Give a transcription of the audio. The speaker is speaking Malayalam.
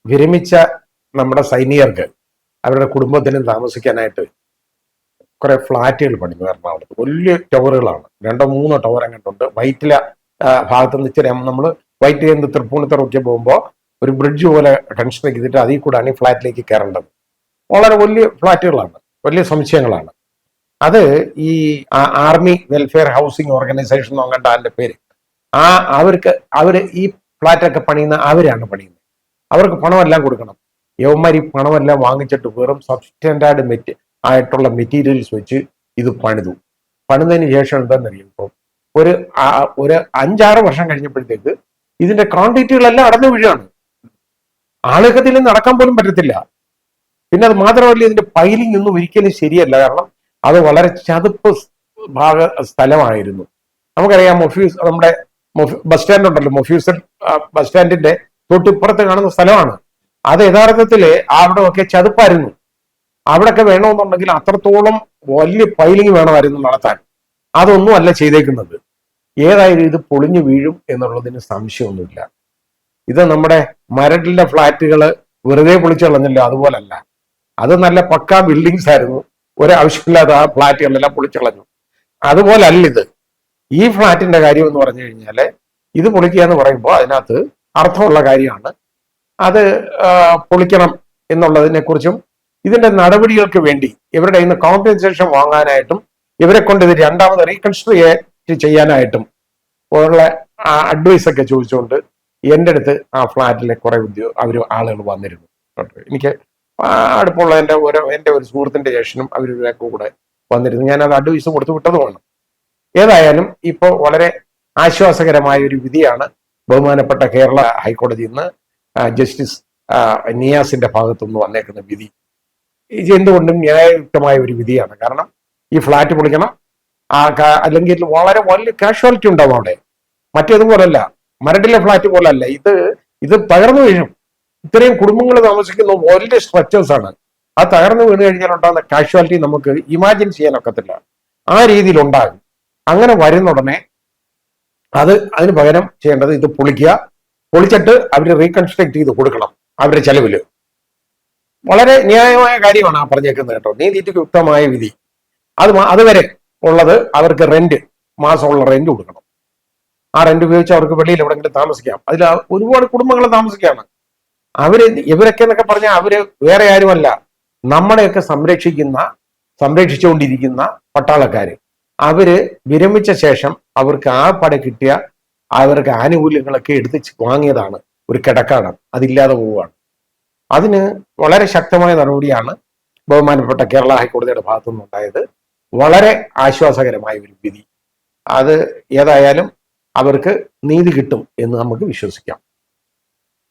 വിരമിച്ച നമ്മുടെ സൈനികർക്ക് അവരുടെ കുടുംബത്തിനും താമസിക്കാനായിട്ട് കുറെ ഫ്ലാറ്റുകൾ പണിഞ്ഞു എറണാകുളത്ത്. വലിയ ടവറുകളാണ്, 2-3 ടവർ അങ്ങോട്ടുണ്ട്. വൈറ്റില ഭാഗത്ത് നിന്ന് ഇച്ചിരി നമ്മൾ വൈറ്റിൽ നിന്ന് തൃപ്പൂണിത്തറൊക്കെ പോകുമ്പോൾ ഒരു ബ്രിഡ്ജ് പോലെ കൺസ്ട്രക്ട് ചെയ്തിട്ട് അതിൽ കൂടാണ് ഈ ഫ്ലാറ്റിലേക്ക് കയറേണ്ടത്. വളരെ വലിയ ഫ്ലാറ്റുകളാണ്, വലിയ സമുച്ചയങ്ങളാണ്. അത് ഈ ആർമി വെൽഫെയർ ഹൗസിംഗ് ഓർഗനൈസേഷൻ എന്ന് അങ്ങോട്ട് അതിന്റെ പേര്. അവര് ഈ ഫ്ലാറ്റൊക്കെ പണിയുന്ന അവരാണ് പണിയുന്നത്. അവർക്ക് പണമെല്ലാം കൊടുക്കണം. യവന്മാർ ഈ പണമെല്ലാം വാങ്ങിച്ചിട്ട് വെറും സബ്സ്റ്റാൻഡേർഡ് ആയിട്ടുള്ള മെറ്റീരിയൽസ് വെച്ച് ഇത് പണിതതിന് ശേഷം എന്താണെന്നറിയാം, ഇപ്പോൾ ഒരു 5-6 വർഷം കഴിഞ്ഞപ്പോഴത്തേക്ക് ഇതിന്റെ ക്വാണ്ടിറ്റികളെല്ലാം അടഞ്ഞു വീഴാണ്. ആളുകൾക്ക് ഇതിൽ നടക്കാൻ പോലും പറ്റത്തില്ല. പിന്നെ അത് മാത്രമല്ല, ഇതിന്റെ പൈലിംഗ് ഒന്നും ഒരിക്കലും ശരിയല്ല. കാരണം അത് വളരെ ചതുപ്പ് സ്ഥലമായിരുന്നു. നമുക്കറിയാം, നമ്മുടെ ബസ് സ്റ്റാൻഡ് ഉണ്ടല്ലോ, മൊഫ്യൂസൽ ബസ് സ്റ്റാൻഡിന്റെ തൊട്ടിപ്പുറത്ത് കാണുന്ന സ്ഥലമാണ്. അത് യഥാർത്ഥത്തില് അവിടെ ഒക്കെ ചതുപ്പായിരുന്നു. അവിടെയൊക്കെ വേണമെന്നുണ്ടെങ്കിൽ അത്രത്തോളം വലിയ പൈലിംഗ് വേണമായിരുന്നു നടത്താൻ. അതൊന്നും അല്ല ചെയ്തേക്കുന്നത്. ഏതായാലും ഇത് പൊളിഞ്ഞു വീഴും എന്നുള്ളതിന് സംശയമൊന്നുമില്ല. ഇത് നമ്മുടെ മരടിലെ ഫ്ലാറ്റുകൾ വെറുതെ പൊളിച്ചു കളഞ്ഞല്ലോ, അതുപോലല്ല. അത് നല്ല പക്കാ ബിൽഡിങ്സ് ആയിരുന്നു. ഒരാവശ്യമില്ലാതെ ആ ഫ്ലാറ്റുകളെല്ലാം പൊളിച്ചു കളഞ്ഞു. അതുപോലല്ല ഇത്. ഈ ഫ്ലാറ്റിന്റെ കാര്യം എന്ന് പറഞ്ഞു കഴിഞ്ഞാൽ, ഇത് പൊളിക്കുക എന്ന് പറയുമ്പോൾ അതിനകത്ത് അർത്ഥമുള്ള കാര്യമാണ്. അത് പൊളിക്കണം എന്നുള്ളതിനെ കുറിച്ചും ഇതിന്റെ നടപടികൾക്ക് വേണ്ടി ഇവരുടെ ഇന്ന് കോമ്പൻസേഷൻ വാങ്ങാനായിട്ടും ഇവരെ കൊണ്ട് ഇത് രണ്ടാമത് റീകൺസ്ട്രക്ട് ചെയ്യാനായിട്ടും ഉള്ള അഡ്വൈസ് ഒക്കെ ചോദിച്ചുകൊണ്ട് എൻ്റെ അടുത്ത് ആ ഫ്ലാറ്റിലെ കുറെ ആളുകൾ വന്നിരുന്നു. എനിക്ക് അടുപ്പുള്ള എൻ്റെ ഒരു സുഹൃത്തിന്റെ ജ്യേഷ്ഠനും അവരൊക്കെ കൂടെ വന്നിരുന്നു. ഞാൻ അത് അഡ്വൈസ് കൊടുത്തു വിട്ടതുമാണ്. ഏതായാലും ഇപ്പോൾ വളരെ ആശ്വാസകരമായ ഒരു വിധിയാണ് ബഹുമാനപ്പെട്ട കേരള ഹൈക്കോടതിയിൽ നിന്ന് ജസ്റ്റിസ് നിയാസിന്റെ ഭാഗത്തുനിന്ന് വന്നേക്കുന്ന വിധി. ഇത് എന്തുകൊണ്ടും ന്യായയുക്തമായ ഒരു വിധിയാണ്. കാരണം ഈ ഫ്ലാറ്റ് പൊളിക്കണം, അല്ലെങ്കിൽ വളരെ വലിയ കാഷ്വാലിറ്റി ഉണ്ടാവും അവിടെ. മറ്റേതുപോലല്ല, മരടിലെ ഫ്ലാറ്റ് പോലല്ല. ഇത് തകർന്നു വീഴും. ഇത്രയും കുടുംബങ്ങൾ താമസിക്കുന്ന വലിയ സ്ട്രക്ചേഴ്സ് ആണ്. ആ തകർന്നു വീണ് കഴിഞ്ഞാൽ ഉണ്ടാകുന്ന കാഷ്വാലിറ്റി നമുക്ക് ഇമാജിൻ ചെയ്യാനൊക്കത്തില്ല. ആ രീതിയിൽ ഉണ്ടാകും. അങ്ങനെ വരുന്ന ഉടനെ അതിന് പകരം ചെയ്യേണ്ടത് ഇത് പൊളിച്ചിട്ട് അവർ റീകൺസ്ട്രക്ട് ചെയ്ത് കൊടുക്കണം അവരുടെ ചെലവില്. വളരെ ന്യായമായ കാര്യമാണ് ആ പറഞ്ഞേക്കുന്നത് കേട്ടോ. നീതിയുക്തമായ വിധി. അതുവരെ ഉള്ളത് അവർക്ക് മാസമുള്ള റെന്റ് കൊടുക്കണം. ആ റെന്റ് ഉപയോഗിച്ച് അവർക്ക് വെളിയിൽ എവിടെങ്കിലും താമസിക്കാം. അതിൽ ഒരുപാട് കുടുംബങ്ങൾ താമസിക്കുകയാണ്. ഇവരൊക്കെ എന്നൊക്കെ പറഞ്ഞാൽ അവര് വേറെ ആരുമല്ല, നമ്മളെയൊക്കെ സംരക്ഷിച്ചുകൊണ്ടിരിക്കുന്ന പട്ടാളക്കാര്. അവര് വിരമിച്ച ശേഷം അവർക്ക് ആ കിട്ടിയ അവർക്ക് ആനുകൂല്യങ്ങളൊക്കെ എടുത്ത് വാങ്ങിയതാണ് ഒരു കിടക്കാടം. അതില്ലാതെ പോവുകയാണ്. അതിന് വളരെ ശക്തമായ നടപടിയാണ് ബഹുമാനപ്പെട്ട കേരള ഹൈക്കോടതിയുടെ ഭാഗത്തുനിന്നുണ്ടായത്. വളരെ ആശ്വാസകരമായ ഒരു വിധി. അത് ഏതായാലും അവർക്ക് നീതി കിട്ടും എന്ന് നമുക്ക് വിശ്വസിക്കാം.